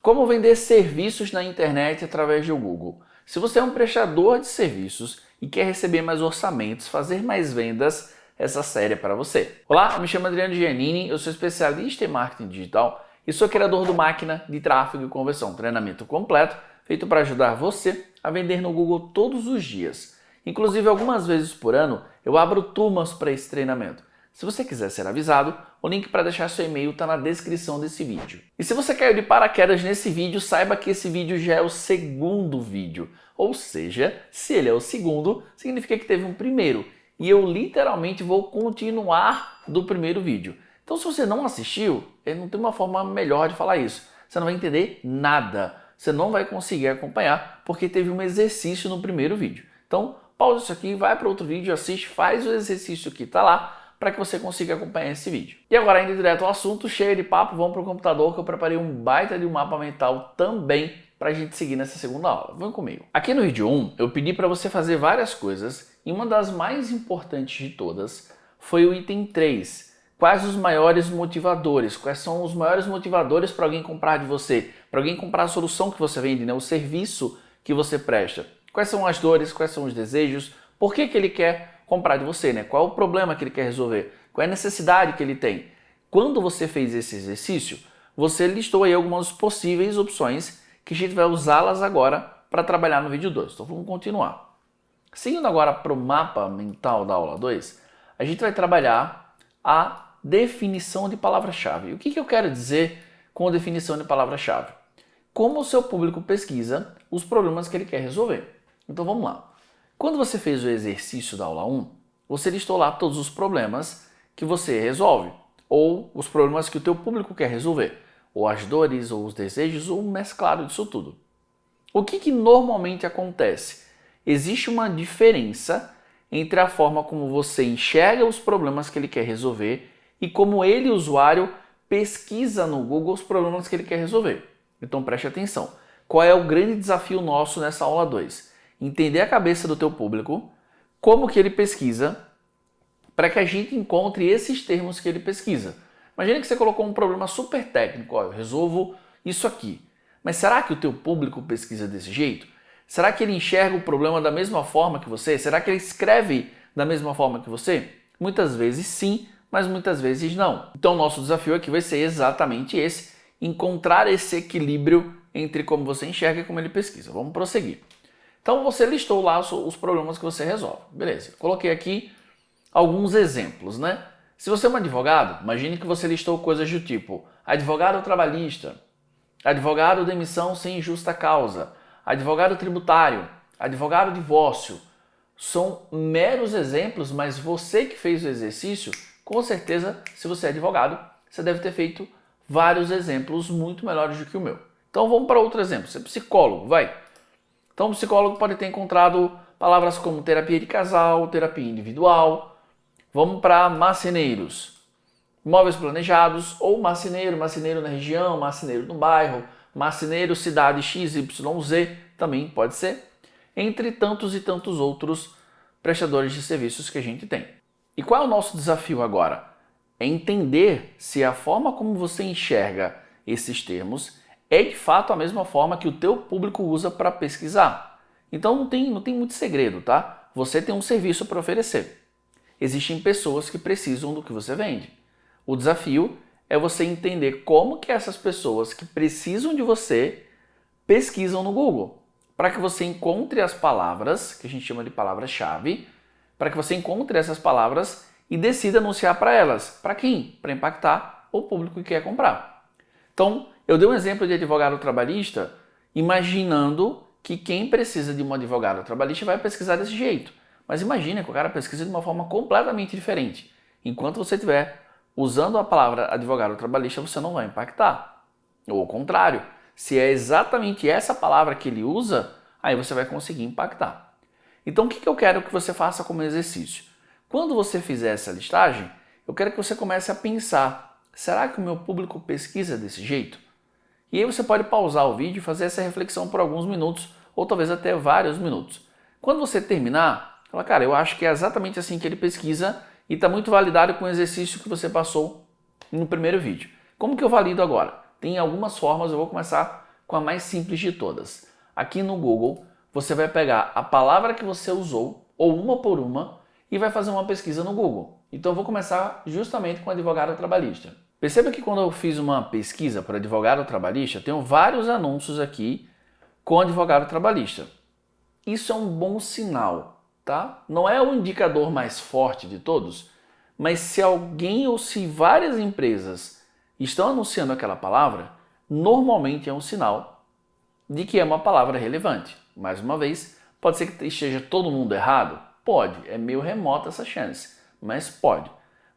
Como vender serviços na internet através do Google? Se você é um prestador de serviços e quer receber mais orçamentos, fazer mais vendas, essa série é para você. Olá, eu me chamo Adriano Giannini, eu sou especialista em marketing digital e sou criador do Máquina de Tráfego e Conversão, treinamento completo feito para ajudar você a vender no Google todos os dias. Inclusive, algumas vezes por ano, eu abro turmas para esse treinamento. Se você quiser ser avisado, o link para deixar seu e-mail está na descrição desse vídeo. E se você caiu de paraquedas nesse vídeo, saiba que esse vídeo já é o segundo vídeo. Ou seja, se ele é o segundo, significa que teve um primeiro. E eu literalmente vou continuar do primeiro vídeo. Então, se você não assistiu, não tem uma forma melhor de falar isso. Você não vai entender nada. Você não vai conseguir acompanhar porque teve um exercício no primeiro vídeo. Então, pausa isso aqui, vai para outro vídeo, assiste, faz o exercício que está lá, para que você consiga acompanhar esse vídeo. E agora, indo direto ao assunto, cheio de papo, vamos para o computador que eu preparei um baita de um mapa mental também para a gente seguir nessa segunda aula. Vem comigo. Aqui no vídeo 1, eu pedi para você fazer várias coisas e uma das mais importantes de todas foi o item 3. Quais os maiores motivadores? Quais são os maiores motivadores para alguém comprar de você? Para alguém comprar a solução que você vende, né? O serviço que você presta? Quais são as dores? Quais são os desejos? Por que ele quer comprar de você, né? Qual é o problema que ele quer resolver? Qual é a necessidade que ele tem? Quando você fez esse exercício, você listou aí algumas possíveis opções que a gente vai usá-las agora para trabalhar no vídeo 2. Então vamos continuar. Seguindo agora para o mapa mental da aula 2, a gente vai trabalhar a definição de palavra-chave. O que eu quero dizer com a definição de palavra-chave? Como o seu público pesquisa os problemas que ele quer resolver. Então vamos lá. Quando você fez o exercício da aula 1, você listou lá todos os problemas que você resolve, ou os problemas que o teu público quer resolver, ou as dores, ou os desejos, ou um mesclado disso tudo. O que normalmente acontece? Existe uma diferença entre a forma como você enxerga os problemas que ele quer resolver e como ele, usuário, pesquisa no Google os problemas que ele quer resolver. Então preste atenção. Qual é o grande desafio nosso nessa aula 2? Entender a cabeça do teu público, como que ele pesquisa, para que a gente encontre esses termos que ele pesquisa. Imagina que você colocou um problema super técnico, ó, eu resolvo isso aqui. Mas será que o teu público pesquisa desse jeito? Será que ele enxerga o problema da mesma forma que você? Será que ele escreve da mesma forma que você? Muitas vezes sim, mas muitas vezes não. Então nosso desafio aqui vai ser exatamente esse, encontrar esse equilíbrio entre como você enxerga e como ele pesquisa. Vamos prosseguir. Então você listou lá os problemas que você resolve. Beleza, coloquei aqui alguns exemplos, né? Se você é um advogado, imagine que você listou coisas do tipo advogado trabalhista, advogado demissão sem justa causa, advogado tributário, advogado divórcio. São meros exemplos, mas você que fez o exercício, com certeza, se você é advogado, você deve ter feito vários exemplos muito melhores do que o meu. Então vamos para outro exemplo. Você é psicólogo, vai. Então, o psicólogo pode ter encontrado palavras como terapia de casal, terapia individual. Vamos para marceneiros, móveis planejados ou marceneiro, marceneiro na região, marceneiro no bairro, marceneiro cidade XYZ, também pode ser, entre tantos e tantos outros prestadores de serviços que a gente tem. E qual é o nosso desafio agora? É entender se a forma como você enxerga esses termos é de fato a mesma forma que o teu público usa para pesquisar. Então não tem muito segredo, tá? Você tem um serviço para oferecer. Existem pessoas que precisam do que você vende. O desafio é você entender como que essas pessoas que precisam de você pesquisam no Google, para que você encontre as palavras, que a gente chama de palavra-chave, para que você encontre essas palavras e decida anunciar para elas. Para quem? Para impactar o público que quer comprar. Então, eu dei um exemplo de advogado trabalhista, imaginando que quem precisa de um advogado trabalhista vai pesquisar desse jeito. Mas imagina que o cara pesquisa de uma forma completamente diferente. Enquanto você estiver usando a palavra advogado trabalhista, você não vai impactar. Ou ao contrário, se é exatamente essa palavra que ele usa, aí você vai conseguir impactar. Então o que eu quero que você faça como exercício? Quando você fizer essa listagem, eu quero que você comece a pensar, será que o meu público pesquisa desse jeito? E aí você pode pausar o vídeo e fazer essa reflexão por alguns minutos, ou talvez até vários minutos. Quando você terminar, fala, cara, eu acho que é exatamente assim que ele pesquisa e está muito validado com o exercício que você passou no primeiro vídeo. Como que eu valido agora? Tem algumas formas, eu vou começar com a mais simples de todas. Aqui no Google, você vai pegar a palavra que você usou, ou uma por uma, e vai fazer uma pesquisa no Google. Então eu vou começar justamente com advogado trabalhista. Perceba que quando eu fiz uma pesquisa para advogado trabalhista, tenho vários anúncios aqui com advogado trabalhista. Isso é um bom sinal, tá? Não é o indicador mais forte de todos, mas se alguém ou se várias empresas estão anunciando aquela palavra, normalmente é um sinal de que é uma palavra relevante. Mais uma vez, pode ser que esteja todo mundo errado? Pode, é meio remota essa chance, mas pode.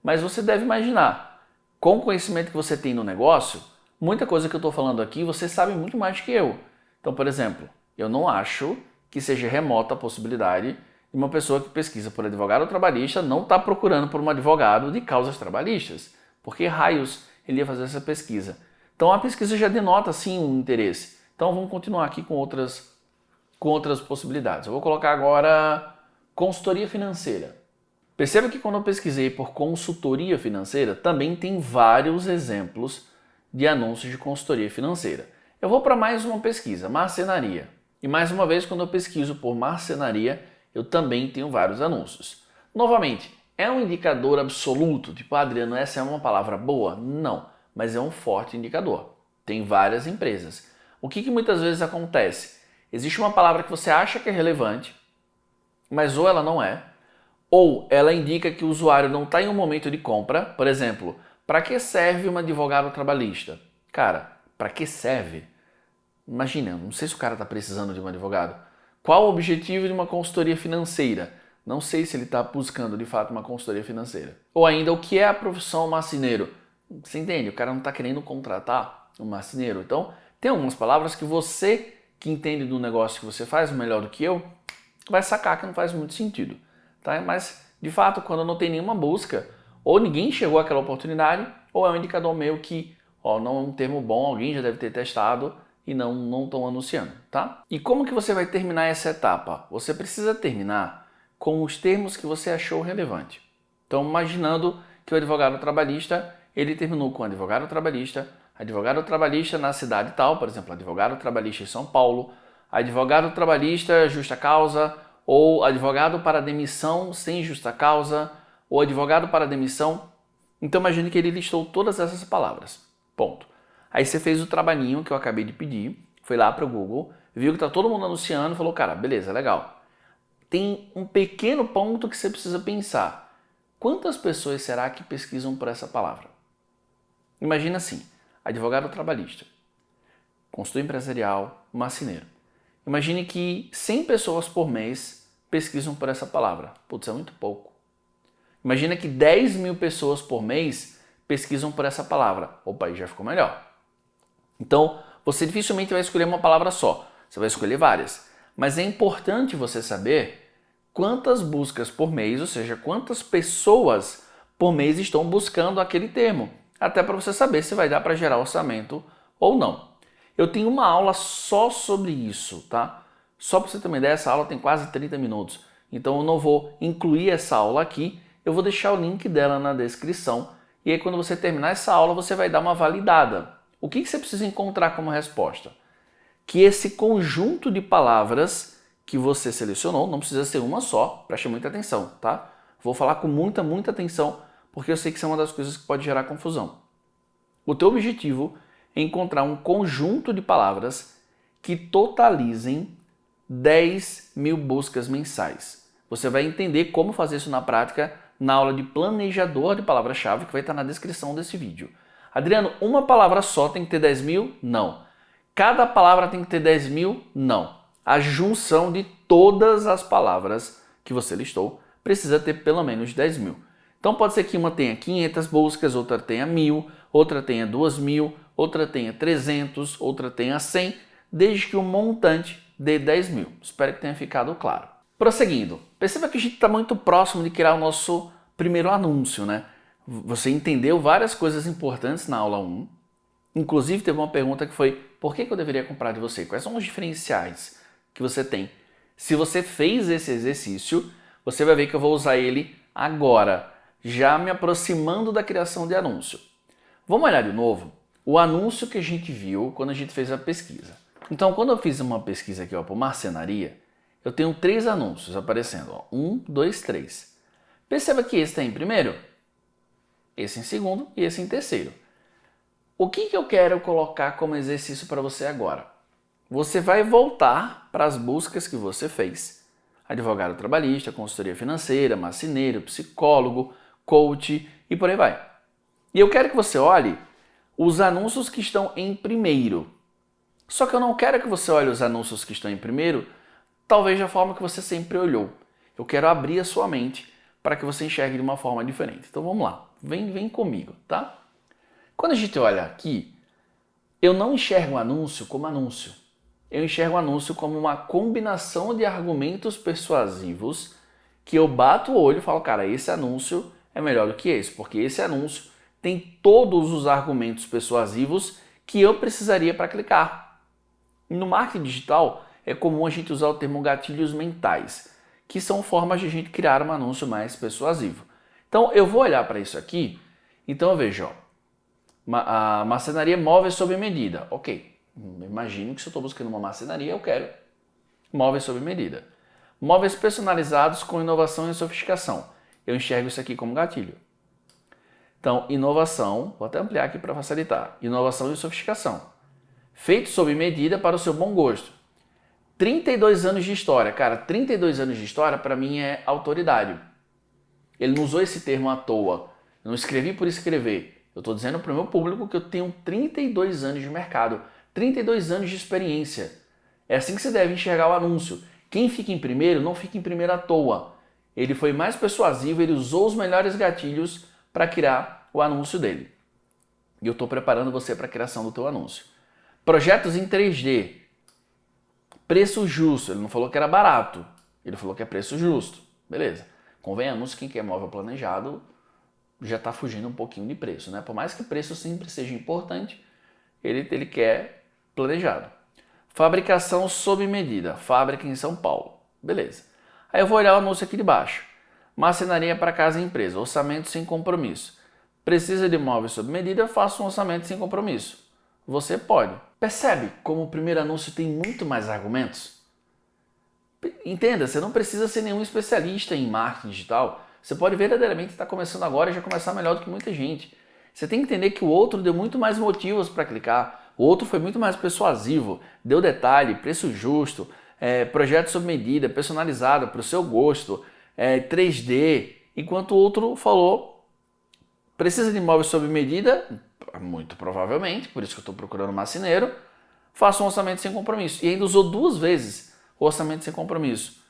Mas você deve imaginar, com o conhecimento que você tem no negócio, muita coisa que eu estou falando aqui você sabe muito mais que eu. Então, por exemplo, eu não acho que seja remota a possibilidade de uma pessoa que pesquisa por advogado trabalhista não estar procurando por um advogado de causas trabalhistas. Por que raios ele ia fazer essa pesquisa? Então a pesquisa já denota sim um interesse. Então vamos continuar aqui com outras possibilidades. Eu vou colocar agora consultoria financeira. Perceba que quando eu pesquisei por consultoria financeira, também tem vários exemplos de anúncios de consultoria financeira. Eu vou para mais uma pesquisa, marcenaria. E mais uma vez, quando eu pesquiso por marcenaria, eu também tenho vários anúncios. Novamente, é um indicador absoluto, tipo, Adriano, essa é uma palavra boa? Não, mas é um forte indicador. Tem várias empresas. O que muitas vezes acontece? Existe uma palavra que você acha que é relevante, mas ou ela não é, ou ela indica que o usuário não está em um momento de compra. Por exemplo, para que serve um advogado trabalhista? Cara, para que serve? Imagina, não sei se o cara está precisando de um advogado. Qual o objetivo de uma consultoria financeira? Não sei se ele está buscando de fato uma consultoria financeira. Ou ainda, o que é a profissão marceneiro? Você entende? O cara não está querendo contratar um marceneiro. Então, tem algumas palavras que você, que entende do negócio que você faz melhor do que eu, vai sacar que não faz muito sentido. Tá? Mas, de fato, quando não tem nenhuma busca, ou ninguém chegou àquela oportunidade, ou é um indicador meu que não é um termo bom, alguém já deve ter testado, e não estão anunciando, tá? E como que você vai terminar essa etapa? Você precisa terminar com os termos que você achou relevante. Então, imaginando que o advogado trabalhista, ele terminou com advogado trabalhista na cidade tal, por exemplo, advogado trabalhista em São Paulo, advogado trabalhista justa causa, ou advogado para demissão sem justa causa, ou advogado para demissão. Então, imagine que ele listou todas essas palavras. Ponto. Aí você fez o trabalhinho que eu acabei de pedir, foi lá para o Google, viu que está todo mundo anunciando e falou, cara, beleza, legal. Tem um pequeno ponto que você precisa pensar. Quantas pessoas será que pesquisam por essa palavra? Imagina assim, advogado trabalhista, consultor empresarial, marceneiro. Imagine que 100 pessoas por mês pesquisam por essa palavra. Putz, é muito pouco. Imagina que 10 mil pessoas por mês pesquisam por essa palavra. Opa, aí já ficou melhor. Então, você dificilmente vai escolher uma palavra só, você vai escolher várias. Mas é importante você saber quantas buscas por mês, ou seja, quantas pessoas por mês estão buscando aquele termo, até para você saber se vai dar para gerar orçamento ou não. Eu tenho uma aula só sobre isso, tá? Só para você ter uma ideia, essa aula tem quase 30 minutos. Então eu não vou incluir essa aula aqui, eu vou deixar o link dela na descrição. E aí quando você terminar essa aula, você vai dar uma validada. O que você precisa encontrar como resposta? Que esse conjunto de palavras que você selecionou, não precisa ser uma só, preste muita atenção, tá? Vou falar com muita atenção, porque eu sei que isso é uma das coisas que pode gerar confusão. O teu objetivo é encontrar um conjunto de palavras que totalizem 10 mil buscas mensais. Você vai entender como fazer isso na prática na aula de planejador de palavra-chave, que vai estar na descrição desse vídeo. Adriano, uma palavra só tem que ter 10 mil? Não. Cada palavra tem que ter 10 mil? Não. A junção de todas as palavras que você listou precisa ter pelo menos 10 mil. Então pode ser que uma tenha 500 buscas, outra tenha 1000, outra tenha 2000, outra tenha 300, outra tenha 100, desde que o montante dê 10 mil. Espero que tenha ficado claro. Prosseguindo, perceba que a gente está muito próximo de criar o nosso primeiro anúncio, né? Você entendeu várias coisas importantes na aula 1. Inclusive teve uma pergunta que foi, por que eu deveria comprar de você? Quais são os diferenciais que você tem? Se você fez esse exercício, você vai ver que eu vou usar ele agora, já me aproximando da criação de anúncio. Vamos olhar de novo? o anúncio que a gente viu quando a gente fez a pesquisa. Então, quando eu fiz uma pesquisa aqui, ó, por marcenaria, eu tenho 3 anúncios aparecendo. Ó, 1, 2, 3. Perceba que esse está em primeiro, esse em segundo e esse em terceiro. O que eu quero colocar como exercício para você agora? Você vai voltar para as buscas que você fez. Advogado trabalhista, consultoria financeira, marceneiro, psicólogo, coach e por aí vai. E eu quero que você olhe os anúncios que estão em primeiro. Só que eu não quero que você olhe os anúncios que estão em primeiro, talvez da forma que você sempre olhou. Eu quero abrir a sua mente para que você enxergue de uma forma diferente. Então vamos lá, vem comigo, tá? Quando a gente olha aqui, eu não enxergo o anúncio como anúncio. Eu enxergo o anúncio como uma combinação de argumentos persuasivos que eu bato o olho e falo, cara, esse anúncio é melhor do que esse, porque esse anúncio tem todos os argumentos persuasivos que eu precisaria para clicar. No marketing digital, é comum a gente usar o termo gatilhos mentais, que são formas de a gente criar um anúncio mais persuasivo. Então, eu vou olhar para isso aqui, então eu vejo, ó, a marcenaria móveis sob medida. Ok, imagino que se eu estou buscando uma marcenaria, eu quero móveis sob medida. Móveis personalizados com inovação e sofisticação. Eu enxergo isso aqui como gatilho. Então, inovação, vou até ampliar aqui para facilitar. Inovação e sofisticação. Feito sob medida para o seu bom gosto. 32 anos de história. Cara, 32 anos de história para mim é autoridade. Ele não usou esse termo à toa. Eu não escrevi por escrever. Eu estou dizendo para o meu público que eu tenho 32 anos de mercado, 32 anos de experiência. É assim que você deve enxergar o anúncio. Quem fica em primeiro não fica em primeiro à toa. Ele foi mais persuasivo, ele usou os melhores gatilhos para criar o anúncio dele. E eu estou preparando você para a criação do teu anúncio. Projetos em 3D. Preço justo. Ele não falou que era barato. Ele falou que é preço justo. Beleza. Convenhamos, quem quer móvel planejado já está fugindo um pouquinho de preço, né? Por mais que preço sempre seja importante, ele quer planejado. Fabricação sob medida. Fábrica em São Paulo. Beleza. Aí eu vou olhar o anúncio aqui de baixo. Marcenaria para casa e empresa. Orçamento sem compromisso. Precisa de móveis sob medida? Faça um orçamento sem compromisso. Você pode. Percebe como o primeiro anúncio tem muito mais argumentos? Entenda, você não precisa ser nenhum especialista em marketing digital. Você pode verdadeiramente estar começando agora e já começar melhor do que muita gente. Você tem que entender que o outro deu muito mais motivos para clicar. O outro foi muito mais persuasivo, deu detalhe, preço justo, projeto sob medida, personalizado para o seu gosto, 3D. Enquanto o outro falou, precisa de imóvel sob medida? Muito provavelmente, por isso que eu estou procurando marceneiro. Faça um orçamento sem compromisso. E ainda usou 2 vezes o orçamento sem compromisso.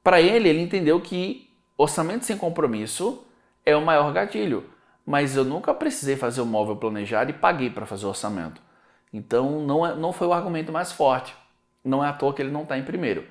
Para ele entendeu que orçamento sem compromisso é o maior gatilho, mas eu nunca precisei fazer o móvel planejado e paguei para fazer o orçamento. Então não foi o argumento mais forte. Não é à toa que ele não está em primeiro.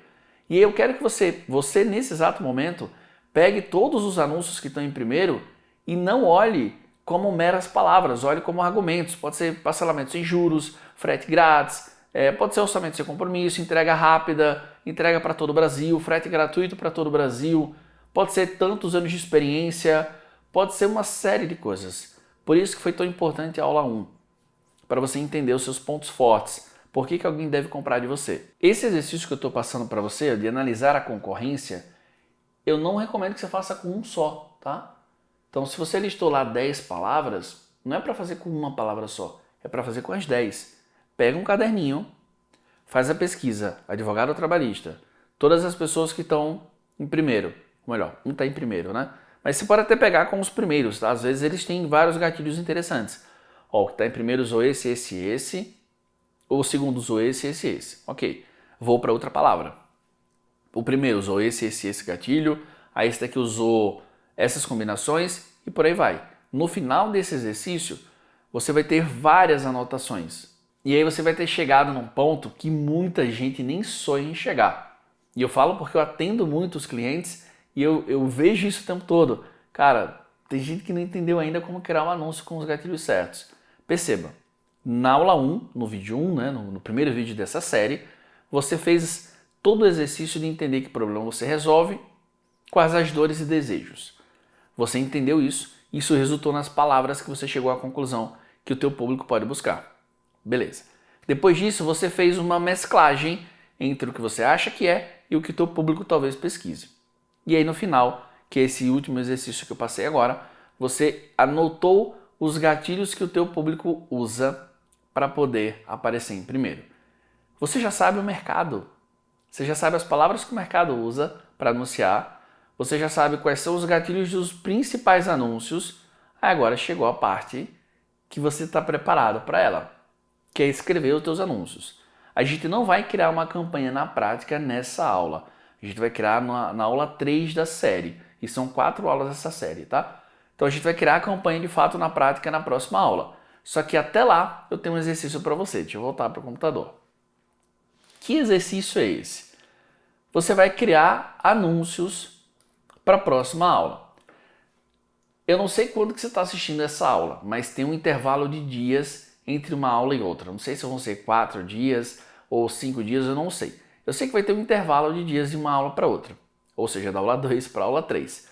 E eu quero que você nesse exato momento, pegue todos os anúncios que estão em primeiro e não olhe como meras palavras, olhe como argumentos. Pode ser parcelamento sem juros, frete grátis, pode ser orçamento sem compromisso, entrega rápida, entrega para todo o Brasil, frete gratuito para todo o Brasil. Pode ser tantos anos de experiência, pode ser uma série de coisas. Por isso que foi tão importante a aula 1, para você entender os seus pontos fortes. Por que alguém deve comprar de você? Esse exercício que eu estou passando para você, de analisar a concorrência, eu não recomendo que você faça com um só, tá? Então, se você listou lá 10 palavras, não é para fazer com uma palavra só, é para fazer com as 10. Pega um caderninho, faz a pesquisa, advogado ou trabalhista, todas as pessoas que estão em primeiro. Ou melhor, um está em primeiro, né? Mas você pode até pegar com os primeiros, tá? Às vezes eles têm vários gatilhos interessantes. Ó, o que está em primeiro usou esse. O segundo usou esse. Ok, vou para outra palavra. O primeiro usou esse gatilho. Aí esse daqui usou essas combinações e por aí vai. No final desse exercício, você vai ter várias anotações. E aí você vai ter chegado num ponto que muita gente nem sonha em chegar. E eu falo porque eu atendo muitos clientes e eu vejo isso o tempo todo. Cara, tem gente que não entendeu ainda como criar um anúncio com os gatilhos certos. Perceba, na aula 1, no vídeo 1, né, no primeiro vídeo dessa série, você fez todo o exercício de entender que problema você resolve, quais as dores e desejos. Você entendeu isso resultou nas palavras que você chegou à conclusão que o teu público pode buscar. Beleza. Depois disso, você fez uma mesclagem entre o que você acha que é e o que o teu público talvez pesquise. E aí no final, que é esse último exercício que eu passei agora, você anotou os gatilhos que o teu público usa para poder aparecer em primeiro. Você já sabe o mercado. Você já sabe as palavras que o mercado usa para anunciar. Você já sabe quais são os gatilhos dos principais anúncios. Aí agora chegou a parte que você está preparado para ela, que é escrever os teus anúncios. A gente não vai criar uma campanha na prática nessa aula. A gente vai criar na aula 3 da série. E são 4 aulas dessa série, tá? Então a gente vai criar a campanha de fato na prática na próxima aula. Só que até lá eu tenho um exercício para você. Deixa eu voltar para o computador. Que exercício é esse? Você vai criar anúncios para a próxima aula. Eu não sei quando que você está assistindo essa aula, mas tem um intervalo de dias entre uma aula e outra. Não sei se vão ser 4 dias ou 5 dias, eu não sei. Eu sei que vai ter um intervalo de dias de uma aula para outra, ou seja, da aula 2 para a aula 3.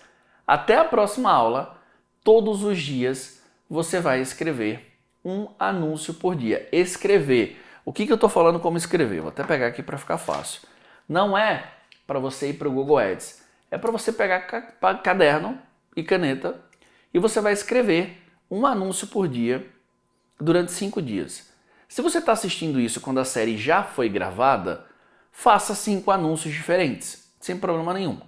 Até a próxima aula, todos os dias, você vai escrever um anúncio por dia. Escrever. O que eu estou falando como escrever? Vou até pegar aqui para ficar fácil. Não é para você ir para o Google Ads. É para você pegar caderno e caneta e você vai escrever um anúncio por dia durante 5 dias. Se você está assistindo isso quando a série já foi gravada, faça 5 anúncios diferentes, sem problema nenhum.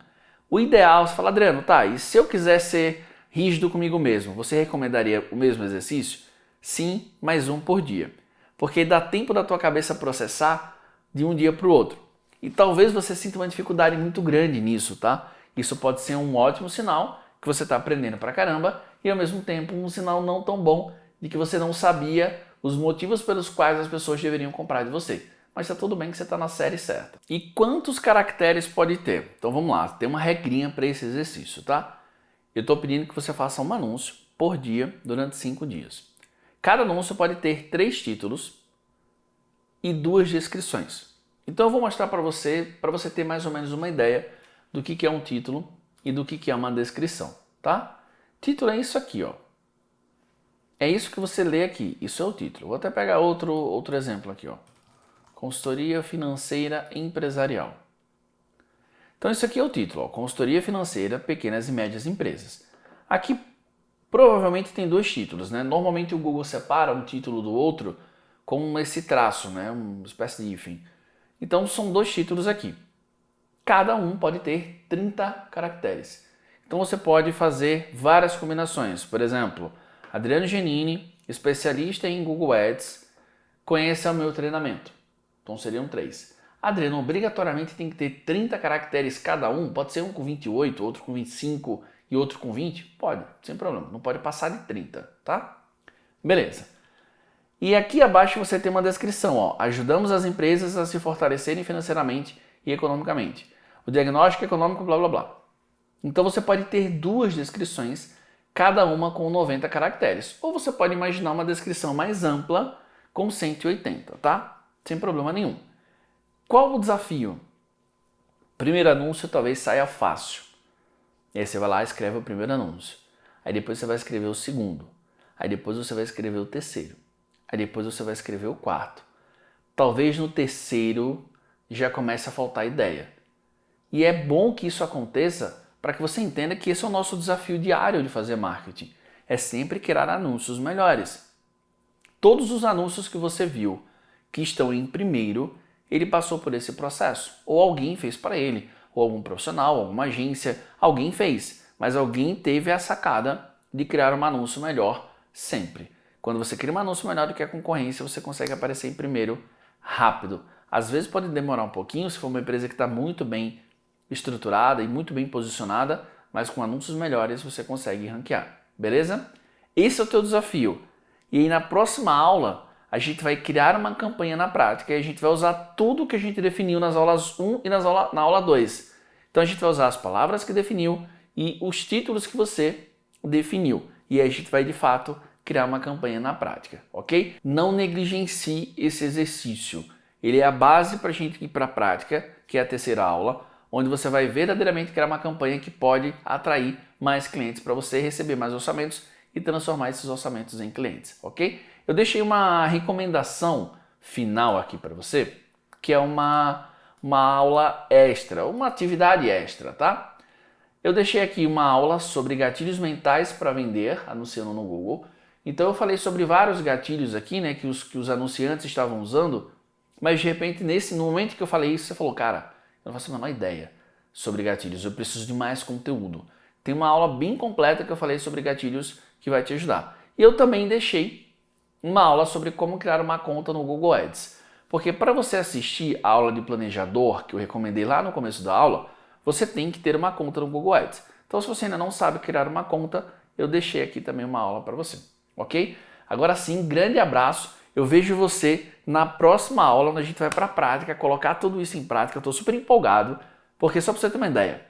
O ideal, você fala, Adriano, tá, e se eu quiser ser rígido comigo mesmo, você recomendaria o mesmo exercício? Sim, mais um por dia. Porque dá tempo da tua cabeça processar de um dia para o outro. E talvez você sinta uma dificuldade muito grande nisso, tá? Isso pode ser um ótimo sinal que você está aprendendo pra caramba e ao mesmo tempo um sinal não tão bom de que você não sabia os motivos pelos quais as pessoas deveriam comprar de você. Mas tá tudo bem que você está na série certa. E quantos caracteres pode ter? Então vamos lá, tem uma regrinha para esse exercício, tá? Eu estou pedindo que você faça um anúncio por dia durante 5 dias. Cada anúncio pode ter 3 títulos e 2 descrições. Então eu vou mostrar para você ter mais ou menos uma ideia do que é um título e do que é uma descrição, tá? Título é isso aqui, ó. É isso que você lê aqui, isso é o título. Vou até pegar outro exemplo aqui, ó. Consultoria financeira empresarial. Então isso aqui é o título, ó. Consultoria financeira, pequenas e médias empresas. Aqui provavelmente tem 2 títulos, né? Normalmente o Google separa um título do outro com esse traço, né? Uma espécie de hífen. Então são 2 títulos aqui. Cada um pode ter 30 caracteres. Então você pode fazer várias combinações. Por exemplo, Adriano Giannini, especialista em Google Ads, conheça o meu treinamento. Então seriam 3. Adriano, obrigatoriamente tem que ter 30 caracteres cada um? Pode ser um com 28, outro com 25 e outro com 20? Pode, sem problema. Não pode passar de 30, tá? Beleza. E aqui abaixo você tem uma descrição, ó. Ajudamos as empresas a se fortalecerem financeiramente e economicamente. O diagnóstico econômico, blá blá blá. Então você pode ter 2 descrições, cada uma com 90 caracteres. Ou você pode imaginar uma descrição mais ampla com 180, tá? Sem problema nenhum. Qual o desafio? Primeiro anúncio talvez saia fácil. E aí você vai lá e escreve o primeiro anúncio. Aí depois você vai escrever o segundo. Aí depois você vai escrever o terceiro. Aí depois você vai escrever o quarto. Talvez no terceiro já comece a faltar ideia. E é bom que isso aconteça para que você entenda que esse é o nosso desafio diário de fazer marketing. É sempre criar anúncios melhores. Todos os anúncios que você viu que estão em primeiro, ele passou por esse processo. Ou alguém fez para ele, ou algum profissional, alguma agência, alguém fez. Mas alguém teve a sacada de criar um anúncio melhor sempre. Quando você cria um anúncio melhor do que a concorrência, você consegue aparecer em primeiro rápido. Às vezes pode demorar um pouquinho, se for uma empresa que está muito bem estruturada e muito bem posicionada, mas com anúncios melhores você consegue ranquear, beleza? Esse é o teu desafio. E aí na próxima aula, a gente vai criar uma campanha na prática e a gente vai usar tudo que a gente definiu nas aulas 1 e na aula 2. Então a gente vai usar as palavras que definiu e os títulos que você definiu. E aí a gente vai de fato criar uma campanha na prática, ok? Não negligencie esse exercício. Ele é a base para a gente ir para a prática, que é a terceira aula, onde você vai verdadeiramente criar uma campanha que pode atrair mais clientes para você receber mais orçamentos e transformar esses orçamentos em clientes, ok? eu deixei uma recomendação final aqui para você, que é uma aula extra, uma atividade extra, tá? Eu deixei aqui uma aula sobre gatilhos mentais para vender, anunciando no Google. Então eu falei sobre vários gatilhos aqui, né, que os anunciantes estavam usando, mas de repente no momento que eu falei isso, você falou, cara, eu não faço a menor ideia sobre gatilhos, eu preciso de mais conteúdo. Tem uma aula bem completa que eu falei sobre gatilhos que vai te ajudar. E eu também deixei uma aula sobre como criar uma conta no Google Ads. Porque para você assistir a aula de planejador, que eu recomendei lá no começo da aula, você tem que ter uma conta no Google Ads. Então se você ainda não sabe criar uma conta, eu deixei aqui também uma aula para você, ok? Agora sim, grande abraço, eu vejo você na próxima aula, onde a gente vai para a prática, colocar tudo isso em prática. Eu estou super empolgado, porque só para você ter uma ideia,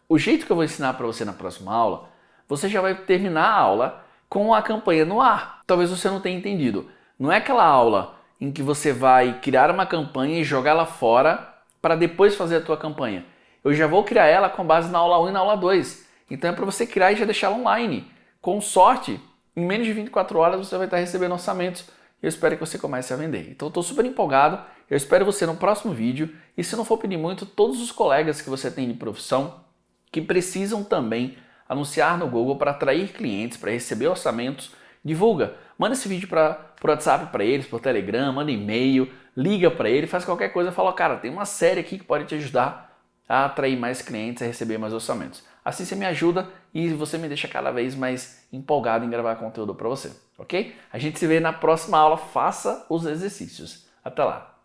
o jeito que eu vou ensinar para você na próxima aula, você já vai terminar a aula com a campanha no ar. Talvez você não tenha entendido. Não é aquela aula em que você vai criar uma campanha e jogá-la fora para depois fazer a tua campanha. Eu já vou criar ela com base na aula 1 e na aula 2. Então é para você criar e já deixar ela online. Com sorte, em menos de 24 horas você vai estar recebendo orçamentos e eu espero que você comece a vender. Então eu estou super empolgado, eu espero você no próximo vídeo e se não for pedir muito, todos os colegas que você tem de profissão que precisam também anunciar no Google para atrair clientes, para receber orçamentos, divulga. Manda esse vídeo por WhatsApp para eles, por Telegram, manda e-mail, liga para ele, faz qualquer coisa e fala, cara, tem uma série aqui que pode te ajudar a atrair mais clientes, a receber mais orçamentos. Assim você me ajuda e você me deixa cada vez mais empolgado em gravar conteúdo para você, ok? A gente se vê na próxima aula, faça os exercícios. Até lá!